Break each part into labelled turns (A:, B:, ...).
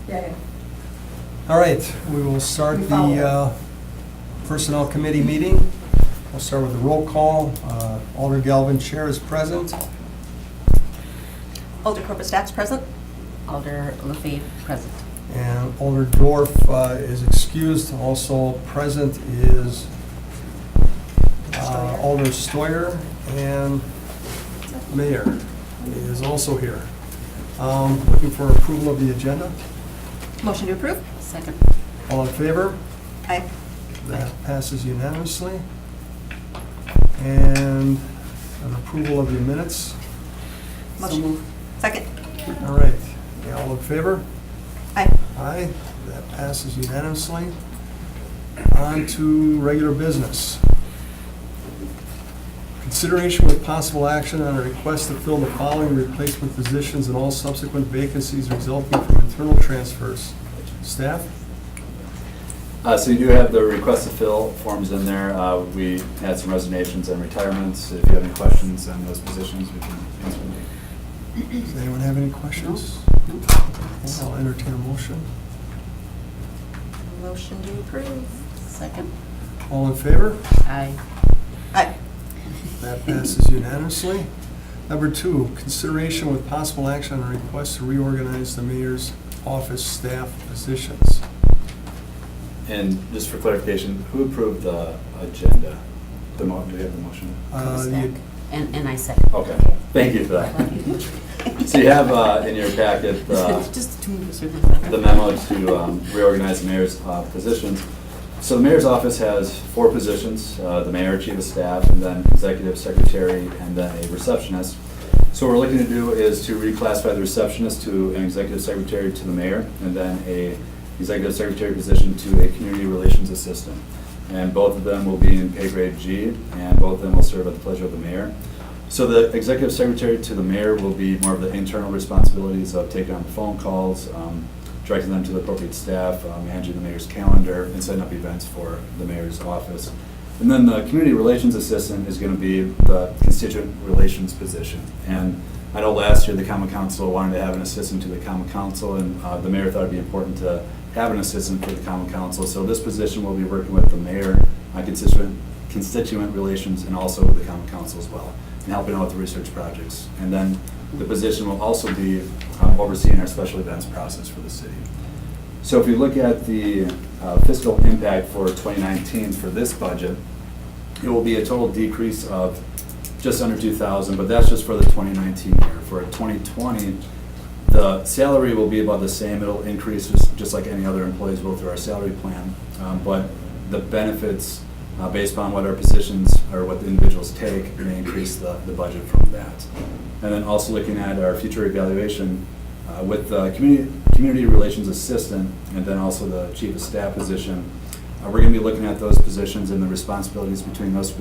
A: Yeah.
B: All right, we will start
A: We follow
B: the Personnel Committee meeting. We'll start with the roll call. Alder Galvin, Chair, is present.
A: Alder Corpus Stats present.
C: Alder Lefebvre, present.
B: And Alder Dorf is excused. Also present is Alder Stoyer, and Mayor is also here. Looking for approval of the agenda.
A: Motion to approve.
C: Second.
B: All in favor?
A: Aye.
B: That passes unanimously. And an approval of the minutes.
C: So
A: Motion.
C: moved.
A: Second.
B: All right. Yeah, all in favor?
A: Aye.
B: Aye. That passes unanimously. On to regular business. Consideration with possible action on a request to fill the following replacement positions and all subsequent vacancies resulting from internal transfers. Staff?
D: So you do have the request to fill forms in there. We had some resignations and retirements. If you have any questions on those positions, we can answer them.
B: Does anyone have any questions?
C: No.
B: I'll entertain a motion.
A: Motion to approve.
C: Second.
B: All in favor?
C: Aye.
A: Aye.
B: That passes unanimously. Number 2, consideration with possible action on a request to reorganize the mayor's office staff positions.
D: And just for clarification, who approved the agenda? Do we have the motion?
C: And I second.
D: Okay, thank you for that. So you have in your packet
C: Just to move this
D: the memo to reorganize the mayor's positions. So the mayor's office has 4 positions, the mayor, chief of staff, and then executive secretary, and then a receptionist. So what we're looking to do is to reclassify the receptionist to an executive secretary to the mayor, and then a executive secretary position to a community relations assistant. And both of them will be in pay grade G, and both of them will serve at the pleasure of the mayor. So the executive secretary to the mayor will be more of the internal responsibilities of taking on the phone calls, directing them to the appropriate staff, managing the mayor's calendar, and setting up events for the mayor's office. And then the community relations assistant is going to be the constituent relations position. And I know last year the common council wanted to have an assistant to the common council, and the mayor thought it'd be important to have an assistant for the common council. So this position will be working with the mayor on constituent relations and also with the common council as well, and helping out with the research projects. And then the position will also be overseeing our special events process for the city. So if you look at the fiscal impact for 2019 for this budget, it will be a total decrease of just under 2,000, but that's just for the 2019 year. For 2020, the salary will be about the same. It'll increase just like any other employees will through our salary plan, but the benefits based upon what our positions or what the individuals take may increase the budget from that. And then also looking at our future evaluation with the community relations assistant and then also the chief of staff position, we're going to be looking at those positions and the responsibilities between those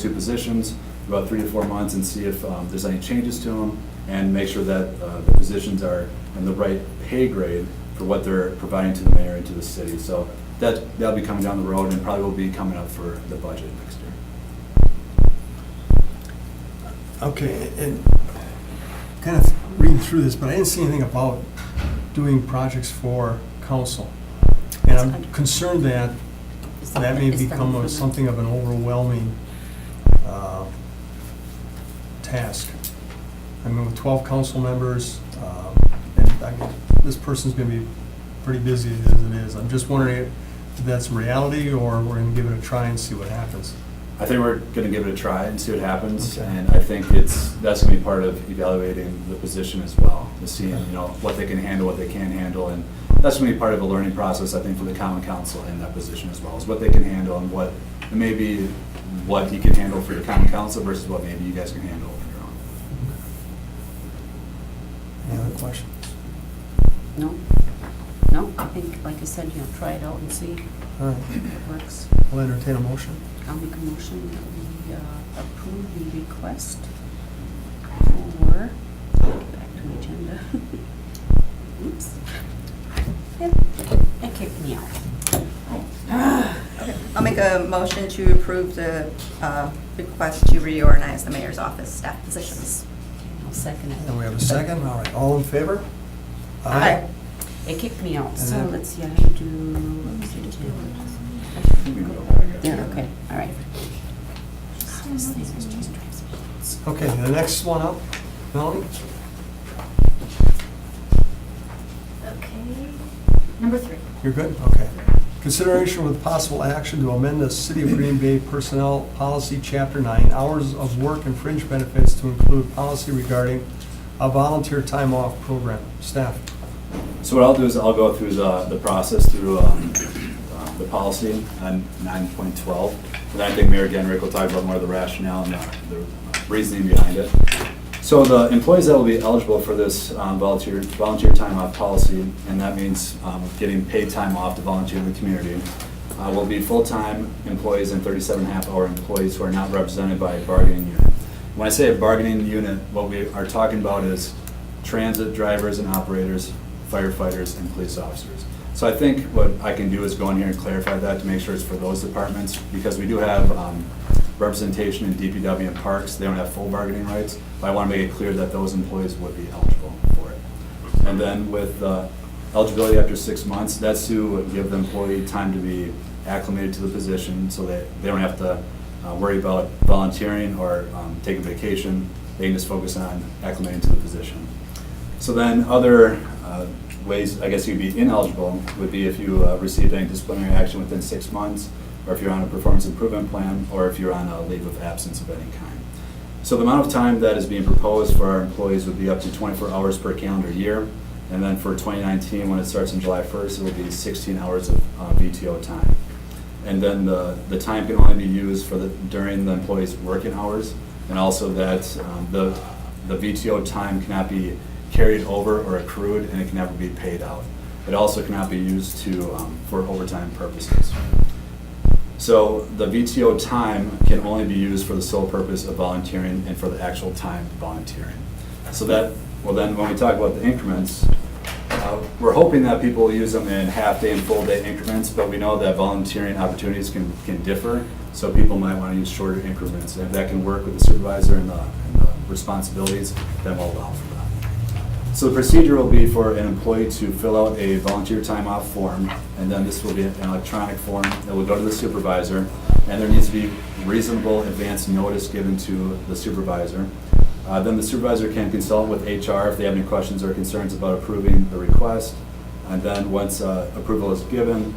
D: 2 positions about 3 to 4 months and see if there's any changes to them and make sure that the positions are in the right pay grade for what they're providing to the mayor and to the city. So that'll be coming down the road and probably will be coming up for the budget next year.
B: Okay, and kind of reading through this, but I didn't see anything about doing projects for council. And I'm concerned that that may become something of an overwhelming task. I mean, with 12 council members, and this person's going to be pretty busy as it is. I'm just wondering if that's reality or we're going to give it a try and see what happens.
D: I think we're going to give it a try and see what happens,
B: Okay.
D: and I think that's going to be part of evaluating the position as well, to see what they can handle, what they can't handle, and that's going to be part of a learning process, I think, for the common council in that position as well, is what they can handle and what maybe what you can handle for your common council versus what maybe you guys can handle on your own.
B: Any other questions?
C: No. No, I think, like I said, try it out and see
B: All right,
C: if it works.
B: I'll entertain a motion.
C: I'll make a motion that we approve the request for, back to the agenda. Oops. Yep, that kicked me out.
A: I'll make a motion to approve the request to reorganize the mayor's office staff positions.
C: I'll second it.
B: And we have a second. All right, all in favor?
A: Aye.
C: It kicked me out,
B: And
C: so
B: then-
C: let's see, I have to do, let's see, yeah, okay, all right. God, this thing is just drives me nuts.
B: Okay, the next one up, Melanie?
E: Okay. Number 3.
B: You're good? Okay. Consideration with possible action to amend the City of Green Bay Personnel Policy, Chapter 9, hours of work and fringe benefits to include policy regarding a volunteer time off program. Staff?
D: So what I'll do is I'll go through the process through the policy on 9.12. And I think Mayor Genrick will talk about more of the rationale and the reasoning behind it. So the employees that will be eligible for this volunteer time off policy, and that means getting paid time off to volunteer in the community, will be full-time employees and 37.5-hour employees who are not represented by a bargaining unit. When I say a bargaining unit, what we are talking about is transit drivers and operators, firefighters, and police officers. So I think what I can do is go in here and clarify that to make sure it's for those departments, because we do have representation in DPW and parks. They don't have full bargaining rights, but I want to make it clear that those employees would be eligible for it. And then with eligibility after 6 months, that's to give the employee time to be acclimated to the position so that they don't have to worry about volunteering or taking vacation. They can just focus on acclimating to the position. So then other ways, I guess you'd be ineligible would be if you received any disciplinary action within 6 months, or if you're on a performance improvement plan, or if you're on a leave of absence of any kind. So the amount of time that is being proposed for our employees would be up to 24 hours per calendar year. And then for 2019, when it starts on July 1st, it will be 16 hours of VTO time. And then the time can only be used during the employee's working hours, and also that the VTO time cannot be carried over or accrued, and it can never be paid out. It also cannot be used for overtime purposes. So the VTO time can only be used for the sole purpose of volunteering and for the actual time volunteering. So that, well then when we talk about the increments, we're hoping that people will use them in half-day and full-day increments, but we know that volunteering opportunities can differ, so people might want to use shorter increments. And if that can work with the supervisor and the responsibilities, then we'll allow for that. So the procedure will be for an employee to fill out a volunteer time off form, and then this will be an electronic form that will go to the supervisor, and there needs to be reasonable advance notice given to the supervisor. Then the supervisor can consult with HR if they have any questions or concerns about approving the request. And then once approval is given,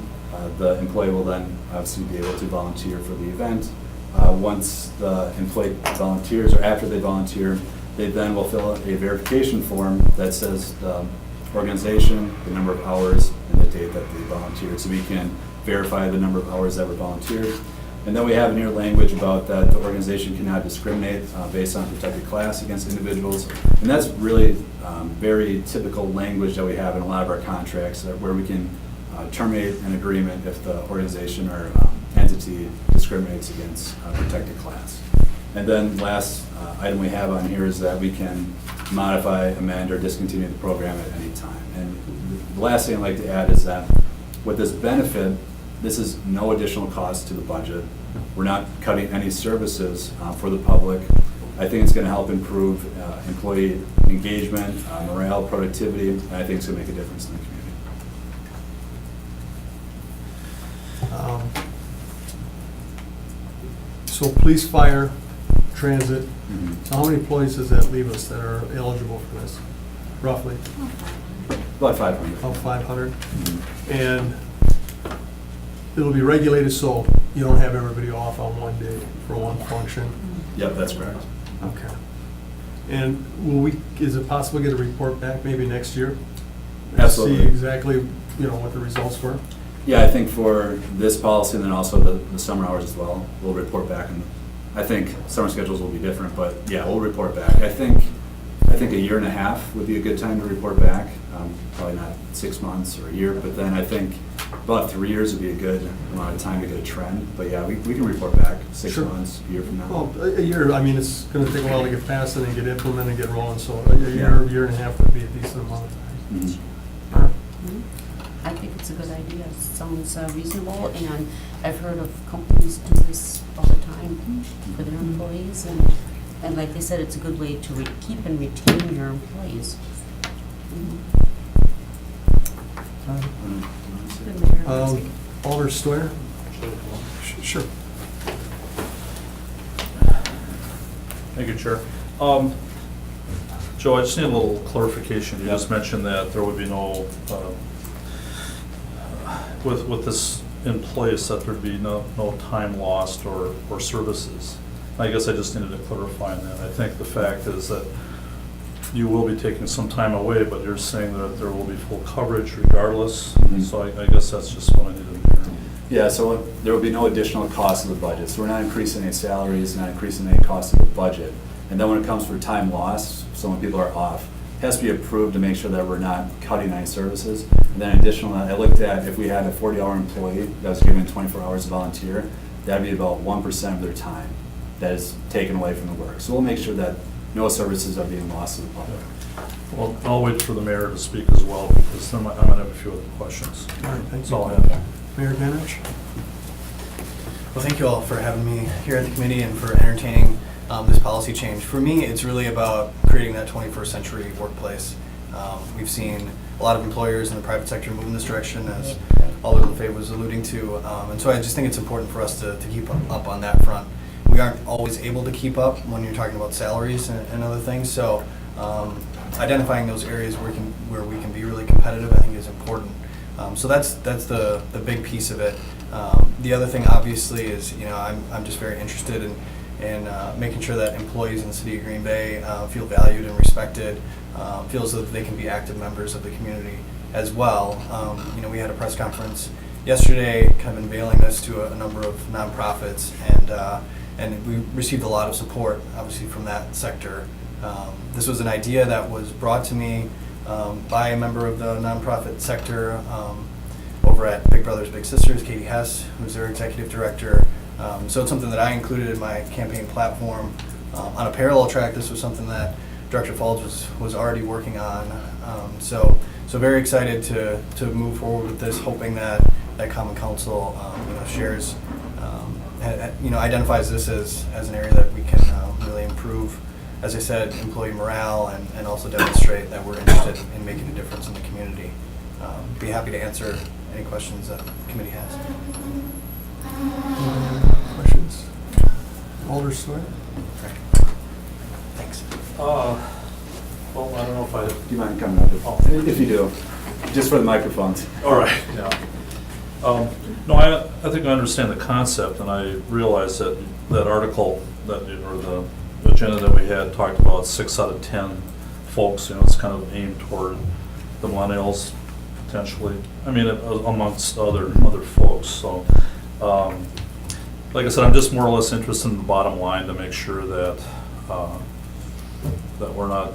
D: the employee will then obviously be able to volunteer for the event. Once the employee volunteers, or after they volunteer, they then will fill out a verification form that says the organization, the number of hours, and the date that they volunteered. So we can verify the number of hours that were volunteered. And then we have in here language about that the organization cannot discriminate based on protected class against individuals. And that's really very typical language that we have in a lot of our contracts, where we can terminate an agreement if the organization or entity discriminates against a protected class. And then last item we have on here is that we can modify, amend, or discontinue the program at any time. And the last thing I'd like to add is that with this benefit, this is no additional cost to the budget. We're not cutting any services for the public. I think it's going to help improve employee engagement, morale, productivity, and I think it's going to make a difference in the community.
B: So police, fire, transit.
D: Mhm.
B: So how many employees does that leave us that are eligible for this, roughly?
D: About 500.
B: About 500?
D: Mhm.
B: And it'll be regulated, so you don't have everybody off on one day for one function?
D: Yep, that's correct.
B: Okay. And is it possible to get a report back maybe next year?
D: Absolutely.
B: See exactly, what the results were?
D: Yeah, I think for this policy and then also the summer hours as well, we'll report back. And I think summer schedules will be different, but yeah, we'll report back. I think a year and a half would be a good time to report back. Probably not 6 months or a year, but then I think about 3 years would be a good amount of time to get a trend. But yeah, we can report back 6
B: Sure.
D: months, a year from now.
B: Well, a year, it's going to take a while to get passed and then get implemented and get rolling, so a
D: Yeah.
B: year and a half would be a decent amount of time.
D: Mhm.
B: All right.
C: I think it's a good idea. It sounds reasonable, and I've heard of companies do this all the time for their employees, and like they said, it's a good way to keep and retain your employees.
B: Todd?
C: The mayor will speak.
B: Alder Steuer? Sure.
E: Thank you, Chair. Joe, I just need a little clarification. You just mentioned that there would be no, with this in place, that there'd be no time lost or services. I guess I just needed to clarify on that. I think the fact is that you will be taking some time away, but you're saying that there will be full coverage regardless.
D: Mhm.
E: So I guess that's just what I needed to hear.
D: Yeah, so there will be no additional cost of the budget. So we're not increasing any salaries, not increasing any cost of the budget. And then when it comes for time lost, so when people are off, it has to be approved to make sure that we're not cutting any services. And then additional, I looked at if we had a 40-hour employee that was given 24 hours of volunteer, that'd be about 1% of their time that is taken away from the work. So we'll make sure that no services are being lost to the public.
E: Well, I'll wait for the mayor to speak as well, because then I might have a few other questions.
B: All right, thank
E: That's
B: you.
E: all I have.
B: Mayor Danich?
F: Well, thank you all for having me here at the committee and for entertaining this policy change. For me, it's really about creating that 21st century workplace. We've seen a lot of employers in the private sector move in this direction, as Alder LaFave was alluding to. And so I just think it's important for us to keep up on that front. We aren't always able to keep up when you're talking about salaries and other things. So identifying those areas where we can be really competitive, I think, is important. So that's the big piece of it. The other thing, obviously, is I'm just very interested in making sure that employees in the city of Green Bay feel valued and respected, feel as though they can be active members of the community as well. We had a press conference yesterday, kind of unveiling this to a number of nonprofits, and we received a lot of support, obviously, from that sector. This was an idea that was brought to me by a member of the nonprofit sector over at Big Brothers Big Sisters, Katie Hess, who's their executive director. So it's something that I included in my campaign platform. On a parallel track, this was something that Director Falls was already working on. So very excited to move forward with this, hoping that Common Council shares, identifies this as an area that we can really improve, as I said, employee morale, and also demonstrate that we're interested in making a difference in the community. Be happy to answer any questions that the committee has.
B: Questions? Alder Steuer?
F: Thanks.
E: Well, I don't know if I...
D: Do you mind coming up?
E: Oh.
D: If you do, just for the microphones.
E: All right, yeah. No, I think I understand the concept, and I realize that article or the agenda that we had talked about 6 out of 10 folks, it's kind of aimed toward the millennials, potentially. I mean, amongst other folks, so. Like I said, I'm just more or less interested in the bottom line to make sure that that we're not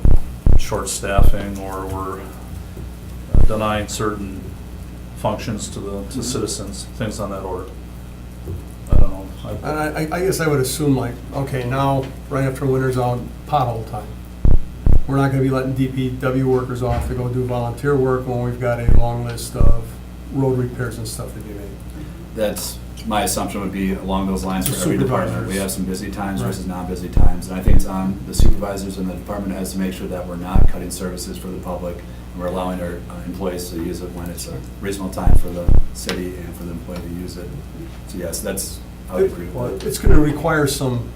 E: short-staffing or we're denying certain functions to citizens, things on that order. I don't know.
B: I guess I would assume okay, now, right after winter's out, pothole time. We're not gonna be letting DPW workers off to go do volunteer work when we've got a long list of road repairs and stuff to be made.
D: That's, my assumption would be along those lines
B: The
D: for every department.
B: supervisors.
D: We have some busy times
B: Right.
D: versus non-busy times. And I think it's on the supervisors and the department heads to make sure that we're not cutting services for the public, and we're allowing our employees to use it when it's a reasonable time for the city and for the employee to use it. So yes, I would agree with that.
B: It's gonna require some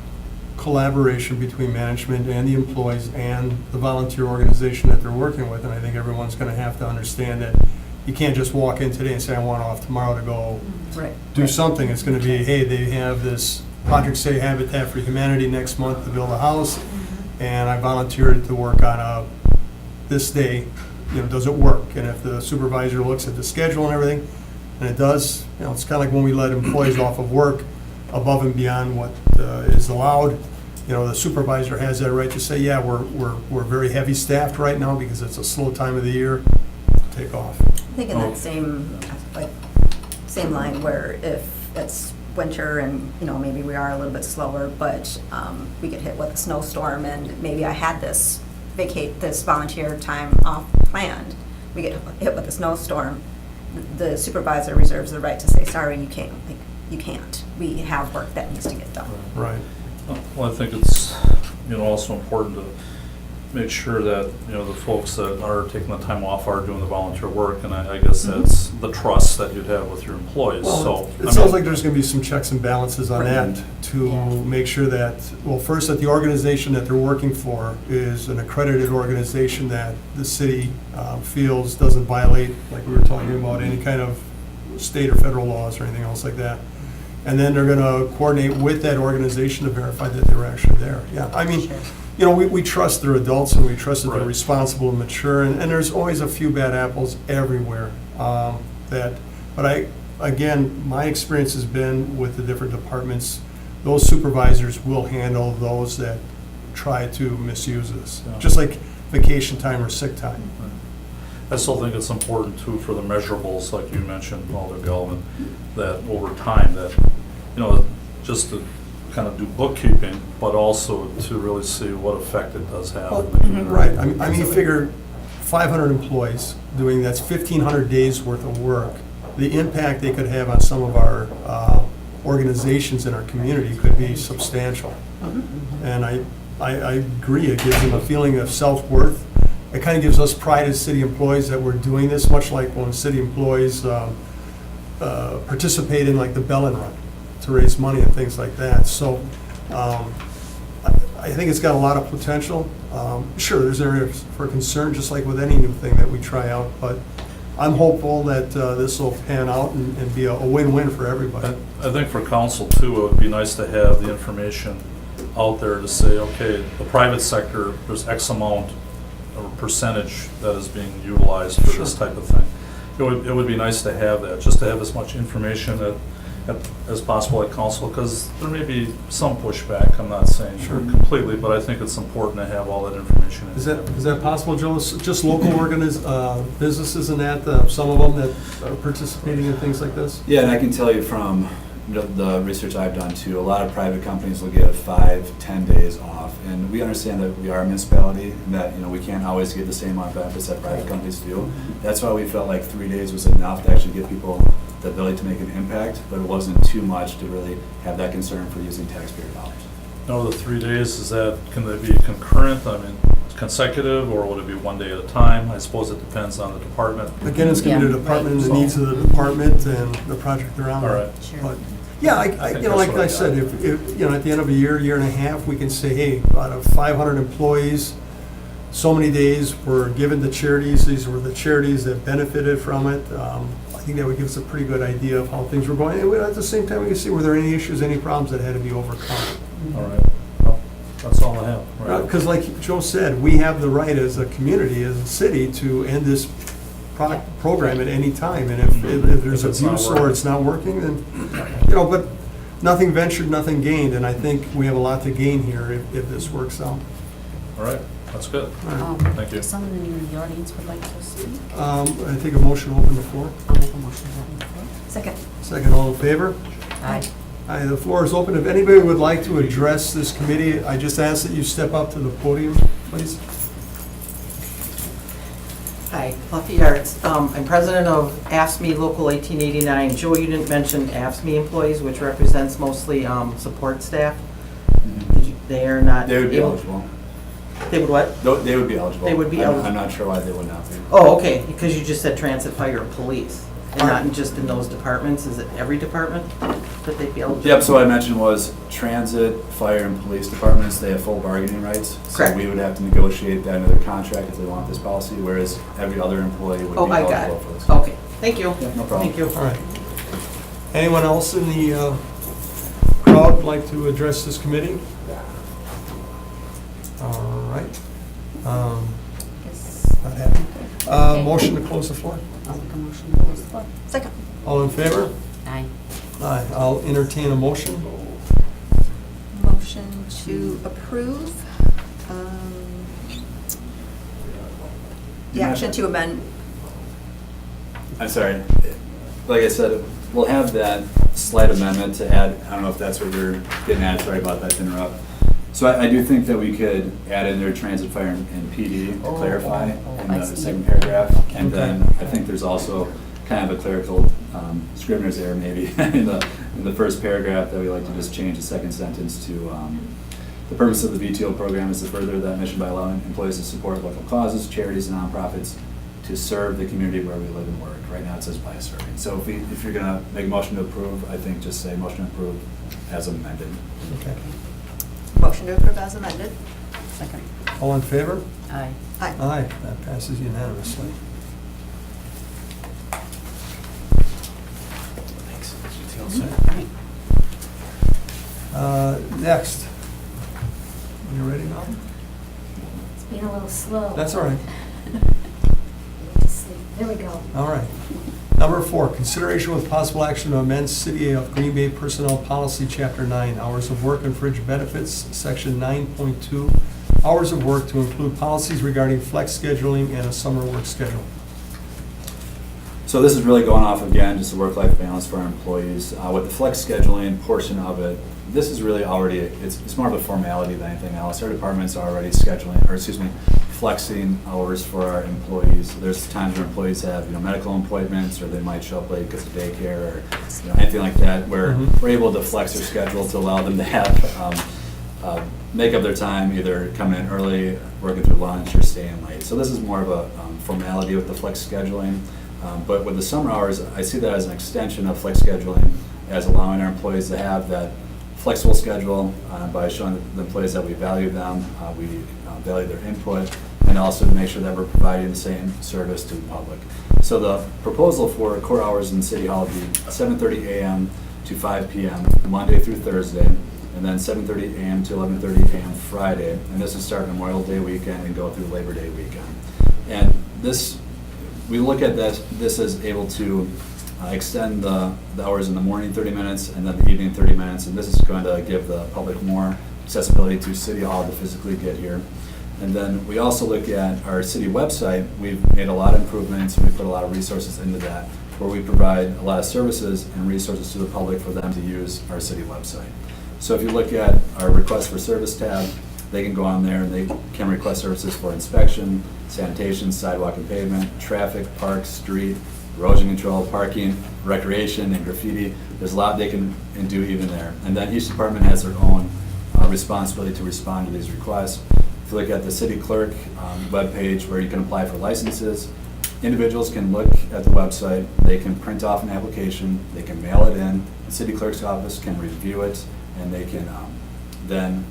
B: collaboration between management and the employees and the volunteer organization that they're working with, and I think everyone's gonna have to understand that you can't just walk in today and say, I want off tomorrow to go
A: Right.
B: do something. It's gonna be, hey, they have this Project Say Habitat for Humanity next month to build a house, and I volunteered to work on this day, does it work? And if the supervisor looks at the schedule and everything, and it does, it's kind of like when we let employees off of work above and beyond what is allowed. The supervisor has that right to say, yeah, we're very heavy staffed right now because it's a slow time of the year, take off.
A: I think in that same line where if it's winter and, maybe we are a little bit slower, but we get hit with a snowstorm and maybe I had this volunteer time off planned, we get hit with a snowstorm, the supervisor reserves the right to say, sorry, you can't. We have work that needs to get done.
B: Right.
E: Well, I think it's, also important to make sure that, you know, the folks that are taking the time off are doing the volunteer work, and I guess that's the trust that you'd have with your employees, so.
B: Well,
E: I
B: it sounds
E: mean-
B: like there's gonna be some checks and balances on that to
C: Yeah.
B: make sure that, well, first, that the organization that they're working for is an accredited organization that the city feels doesn't violate, like we were talking about, any kind of state or federal laws or anything else like that. And then they're gonna coordinate with that organization to verify that they're actually there. Yeah, I mean,
C: Sure.
B: you know, we trust they're adults and we trust that they're
E: Right.
B: responsible and mature, and there's always a few bad apples everywhere. But again, my experience has been with the different departments, those supervisors will handle those that try to misuse this,
E: Yeah.
B: just like vacation time or sick time.
E: I still think it's important too for the measurables, like you mentioned, Alder Galvin, that over time, that, you know, just to kind of do bookkeeping, but also to really see what effect it does have in the community.
B: Right, I mean, you figure 500 employees doing, that's 1,500 days worth of work. The impact they could have on some of our organizations in our community could be substantial. And I agree, it gives them a feeling of self-worth. It kind of gives us pride as city employees that we're doing this, much like when city employees participate in like the Bellin Run to raise money and things like that. So I think it's got a lot of potential. Sure, there's areas for concern, just like with any new thing that we try out, but I'm hopeful that this will pan out and be a win-win for everybody.
E: I think for council too, it would be nice to have the information out there to say, okay, the private sector, there's X amount or percentage that is being utilized for this type of thing. It would be nice to have that, just to have as much information as possible at council, because there may be some pushback, I'm not saying completely, but I think it's important to have all that information.
B: Is that possible, Joe? Just local businesses and that, some of them that are participating in things like this?
D: Yeah, and I can tell you from the research I've done too, a lot of private companies will get 5-10 days off. And we understand that we are a municipality and that, you know, we can't always get the same amount of benefits that private companies do. That's why we felt like 3 days was enough to actually give people the ability to make an impact, but it wasn't too much to really have that concern for using taxpayer dollars.
E: Now, the 3 days, can they be concurrent, I mean, consecutive, or would it be one day at a time? I suppose it depends on the department.
B: Again, it's going to be the department and the needs of the department and the project they're on.
E: All right.
C: Sure.
B: But, yeah, I
E: think
B: you know,
E: that's
B: like
E: what I
B: I said,
E: got.
B: if, you know, at the end of a year and a half, we can say, hey, out of 500 employees, so many days were given to charities, these were the charities that benefited from it. I think that would give us a pretty good idea of how things were going. And at the same time, we can see were there any issues, any problems that had to be overcome.
E: All right, well, that's all I have. Right.
B: Because like Joe said, we have the right as a community, as a city, to end this program at any time. And if there's
E: If it's not
B: abuse or
E: working.
B: it's not working, then, you know, but nothing ventured, nothing gained. And I think we have a lot to gain here if this works out.
E: All right, that's good. Thank you.
C: If someone in the audience would like to speak,
B: I take a motion to open the floor.
C: I'll make a motion to open the floor.
A: Second.
B: Second, all in favor?
C: Aye.
B: Aye, the floor is open. If anybody would like to address this committee, I just ask that you step up to the podium, please.
G: Hi, Fluffy Arts. I'm president of AFSME Local 1889. Joe, you didn't mention AFSME employees, which represents mostly support staff. They are not.
D: They would be
G: able-
D: eligible.
G: They would what?
D: They would be eligible.
G: They would be
D: I'm-
G: eligible.
D: I'm not sure why they would not be.
G: Oh, okay, because you just said transit, fire, and police, and not just in those departments. Is it every department that they'd be eligible?
D: Yep, so what I mentioned was transit, fire, and police departments, they have full bargaining rights.
G: Correct.
D: So we would have to negotiate that into their contract if they want this policy, whereas every other employee would
G: Oh,
D: be
G: I got
D: eligible
G: it.
D: for this.
G: Okay, thank you.
D: Yeah, no problem.
G: Thank you.
B: All right. Anyone else in the crowd like to address this committee? All right.
C: Yes.
B: Not happy. Motion to close the floor.
C: I'll make a motion to close the floor.
A: Second.
B: All in favor?
C: Aye.
B: Aye. I'll entertain a motion.
A: Motion to approve the action to amend.
D: I'm sorry. Like I said, we'll have that slight amendment to add, I don't know if that's what you're getting at, sorry about that to interrupt. So I do think that we could add in there transit, fire, and PD to
C: Oh,
D: clarify in
C: I
D: the
C: see.
D: second paragraph. And
B: Okay.
D: then I think there's also kind of a clerical scrivener's error maybe in the first paragraph that we like to just change the second sentence to The purpose of the VTO program is to further that mission by allowing employees to support local causes, charities, and nonprofits to serve the community where we live and work. Right now it says by serving. So if you're gonna make a motion to approve, I think just say motion to approve as amended.
B: Okay.
A: Motion to approve as amended.
C: Second.
B: All in favor?
C: Aye.
A: Aye.
B: Aye, that passes unanimously.
F: Thanks. See you all soon.
C: Right.
B: Next. You ready now?
H: It's been a little slow.
B: That's all right.
H: There we go.
B: All right. Number 4, consideration with possible action to amend City of Green Bay Personnel Policy, Chapter 9, Hours of Work and Fringe Benefits, Section 9.2, Hours of Work to include policies regarding flex scheduling and a summer work schedule.
D: So this is really going off, again, just a work-life balance for our employees. With the flex scheduling portion of it, this is really already, it's more of a formality than anything else. Our department's already flexing hours for our employees. There's times where employees have, medical appointments, or they might show up late because of daycare, or anything like that, where
B: Mhm.
D: we're able to flex their schedule to allow them to have, make up their time, either coming in early, working through lunch, or staying late. So this is more of a formality with the flex scheduling. But with the summer hours, I see that as an extension of flex scheduling, as allowing our employees to have that flexible schedule by showing the employees that we value them, we value their input, and also to make sure that we're providing the same service to the public. So the proposal for core hours in City Hall would be 7:30 a.m. to 5 p.m. Monday through Thursday, and then 7:30 a.m. to 11:30 a.m. Friday. And this would start Memorial Day weekend and go through Labor Day weekend. And we look at this as able to extend the hours in the morning 30 minutes and then the evening 30 minutes. And this is going to give the public more accessibility to City Hall to physically get here. And then we also look at our city website. We've made a lot of improvements, and we put a lot of resources into that, where we provide a lot of services and resources to the public for them to use our city website. So if you look at our request for service tab, they can go on there and they can request services for inspection, sanitation, sidewalk and pavement, traffic, parks, street, erosion control, parking, recreation, and graffiti. There's a lot they can do even there. And then each department has their own responsibility to respond to these requests. If you look at the city clerk webpage, where you can apply for licenses, individuals can look at the website, they can print off an application, they can mail it in, the city clerk's office can review it, and they can then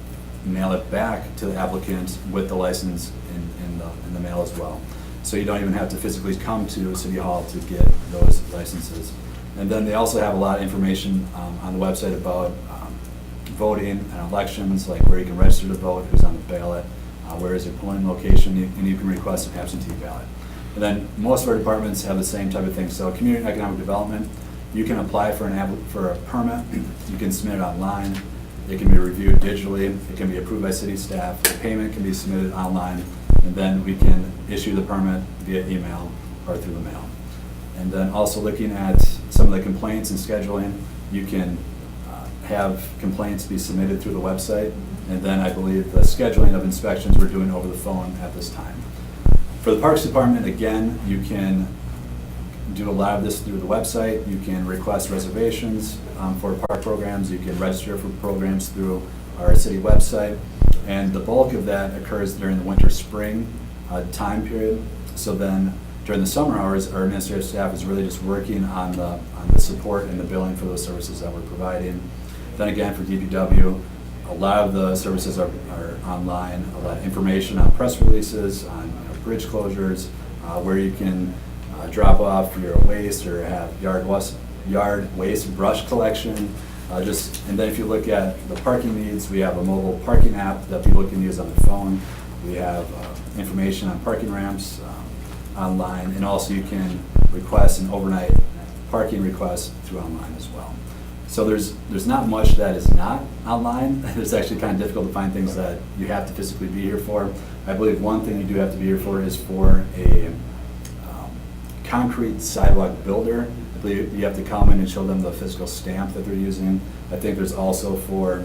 D: mail it back to the applicant with the license in the mail as well. So you don't even have to physically come to City Hall to get those licenses. And then they also have a lot of information on the website about voting and elections, like where you can register to vote, who's on the ballot, where is your polling location, and you can request an absentee ballot. And then most of our departments have the same type of thing. So community and economic development, you can apply for a permit, you can submit it online, it can be reviewed digitally, it can be approved by city staff, the payment can be submitted online, and then we can issue the permit via email or through the mail. And then also looking at some of the complaints and scheduling, you can have complaints be submitted through the website, and then I believe the scheduling of inspections we're doing over the phone at this time. For the Parks Department, again, you can do a lot of this through the website. You can request reservations for park programs. You can register for programs through our city website. And the bulk of that occurs during the winter-spring time period. So then during the summer hours, our administrative staff is really just working on the support and the billing for those services that we're providing. Then again, for DPW, a lot of the services are online, a lot of information on press releases, on bridge closures, where you can drop off your waste or have yard waste brush collection. And then if you look at the parking needs, we have a mobile parking app that people can use on their phone. We have information on parking ramps online, and also you can request an overnight parking request through online as well. So there's not much that is not online. It's actually kind of difficult to find things that you have to physically be here for. I believe one thing you do have to be here for is for a concrete sidewalk builder. I believe you have to come in and show them the physical stamp that they're using. I think there's also for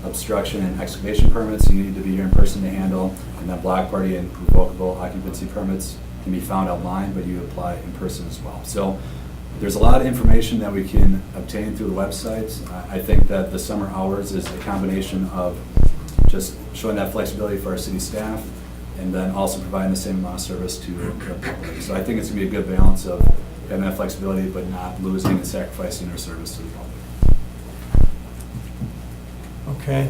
D: obstruction and excavation permits, you need to be here in person to handle. And then block party and revocable occupancy permits can be found online, but you apply in person as well. So there's a lot of information that we can obtain through the website. I think that the summer hours is a combination of just showing that flexibility for our city staff, and then also providing the same amount of service to the public. So I think it's gonna be a good balance of having that flexibility, but not losing and sacrificing our service to the public.
B: Okay.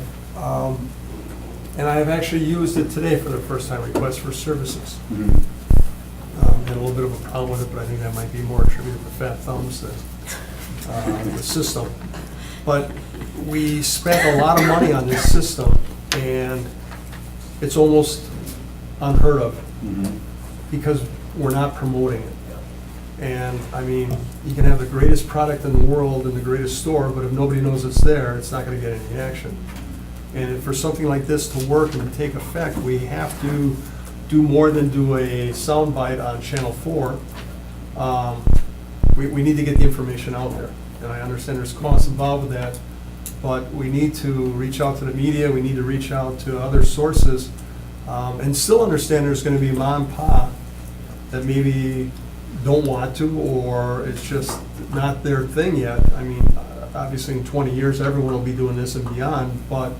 B: And I have actually used it today for the first time, request for services. Had a little bit of a problem with it, but I think that might be more attributed to fat thumbs than the system. But we spent a lot of money on this system, and it's almost unheard of because we're not promoting it. And, I mean, you can have the greatest product in the world in the greatest store, but if nobody knows it's there, it's not gonna get any action. And for something like this to work and to take effect, we have to do more than do a soundbite on Channel 4. We need to get the information out there. And I understand there's costs involved with that, but we need to reach out to the media, we need to reach out to other sources, and still understand there's gonna be mom and pop that maybe don't want to, or it's just not their thing yet. I mean, obviously in 20 years, everyone will be doing this and beyond, but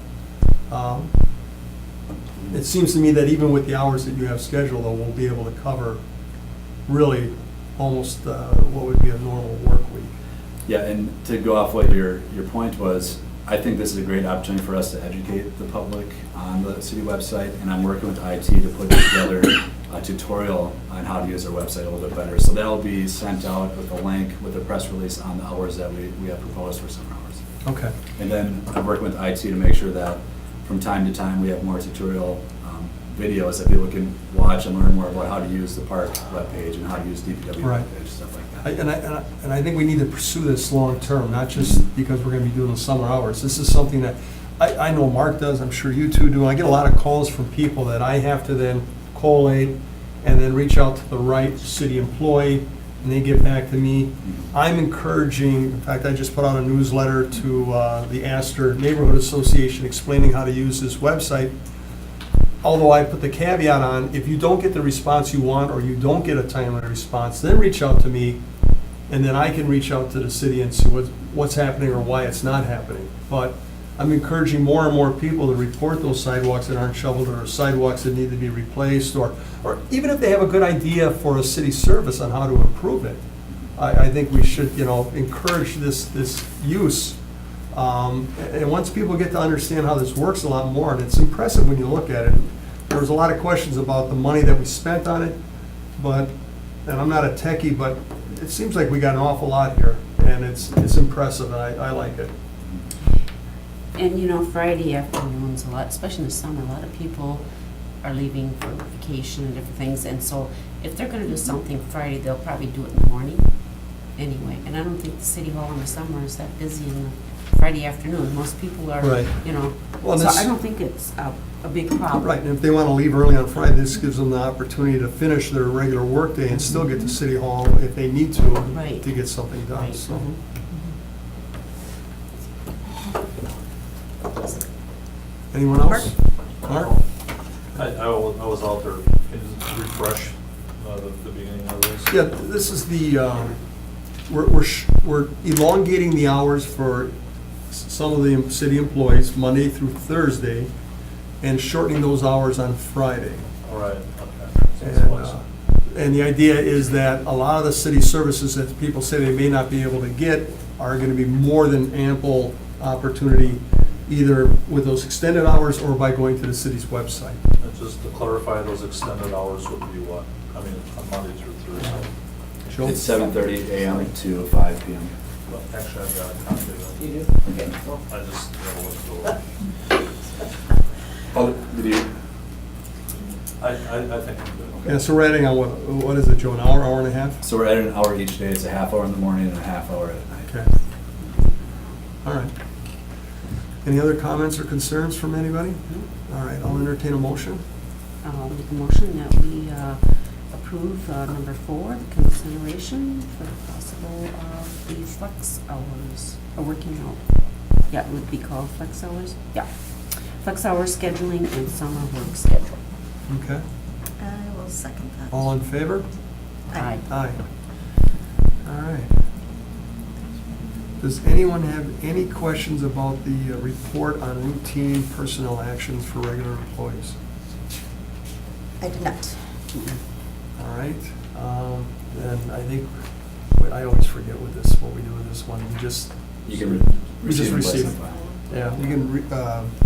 B: it seems to me that even with the hours that you have scheduled, though, we'll be able to cover really almost what would be a normal work week.
D: Yeah, and to go off what your point was, I think this is a great opportunity for us to educate the public on the city website, and I'm working with IT to put together a tutorial on how to use our website a little bit better. So that'll be sent out with a link, with a press release on the hours that we have proposed for summer hours.
B: Okay.
D: And then I'm working with IT to make sure that from time to time, we have more tutorial videos that people can watch and learn more about how to use the park webpage and how to use DPW
B: Right.
D: webpage, stuff like that.
B: And I think we need to pursue this long-term, not just because we're gonna be doing the summer hours. This is something that, I know Mark does, I'm sure you two do. I get a lot of calls from people that I have to then collate and then reach out to the right city employee, and they get back to me. I'm encouraging, in fact, I just put out a newsletter to the Astor Neighborhood Association explaining how to use this website. Although I put the caveat on, if you don't get the response you want, or you don't get a timely response, then reach out to me, and then I can reach out to the city and see what's happening or why it's not happening. But I'm encouraging more and more people to report those sidewalks that aren't shoveled, or sidewalks that need to be replaced, or even if they have a good idea for a city service on how to improve it. I think we should, encourage this use. And once people get to understand how this works a lot more, and it's impressive when you look at it. There was a lot of questions about the money that we spent on it, and I'm not a techie, but it seems like we got an awful lot here, and it's impressive, and I like it.
C: And Friday afternoons, especially in the summer, a lot of people are leaving for vacation and different things. And so if they're gonna do something Friday, they'll probably do it in the morning anyway. And I don't think the city hall in the summer is that busy in the Friday afternoon. Most people are,
B: Right. Well,
C: so
B: this-
C: I don't think it's a big problem.
B: Right, and if they want to leave early on Friday, this gives them the opportunity to finish their regular workday and still get to City Hall if they need to,
C: Right.
B: to get something done,
C: Right.
B: so. Anyone else? Mark?
E: I was out there, can you just refresh the beginning of this?
B: Yeah, this is we're elongating the hours for some of the city employees, Monday through Thursday, and shortening those hours on Friday.
E: All right, okay.
B: And the idea is that a lot of the city services that people say they may not be able to get are going to be more than ample opportunity, either with those extended hours or by going to the city's website.
E: And just to clarify, those extended hours would be what? I mean, on Monday through Thursday?
B: Joe?
D: It's 7:30 a.m. to 5 p.m.
E: Well, actually, I've got a copy of that.
G: You do?
D: Okay.
E: I just never looked over.
D: Oh, did you?
E: I think I'm good.
B: Yeah, so we're adding on, what is it, Joe, an hour, hour and a half?
D: So we're adding an hour each day. It's a half hour in the morning and a half hour at night.
B: Okay. All right. Any other comments or concerns from anybody? All right, I'll entertain a motion.
C: I'll make a motion that we approve number 4, the consideration for the possible of the flex hours, or working out. Yeah, it would be called flex hours. Yeah. Flex hours scheduling and summer work schedule.
B: Okay.
A: I will second that.
B: All in favor?
C: Aye.
B: Aye. All right. Does anyone have any questions about the report on routine personnel actions for regular employees?
A: I did not.
B: All right, then I think, I always forget with this, what we do with this one. We just,
D: You can
B: we just
D: receive and place
B: receive.
D: on file.
B: Yeah, you can,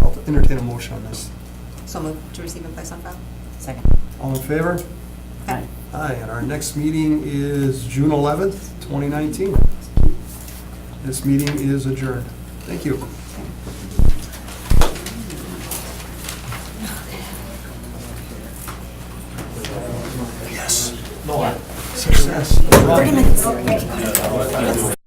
B: I'll entertain a motion on this.
A: So move to receive and place on file?
C: Second.
B: All in favor?
C: Aye.
B: Aye, and our next meeting is June 11th, 2019. This meeting is adjourned. Thank you. Yes. Success.
A: 30 minutes.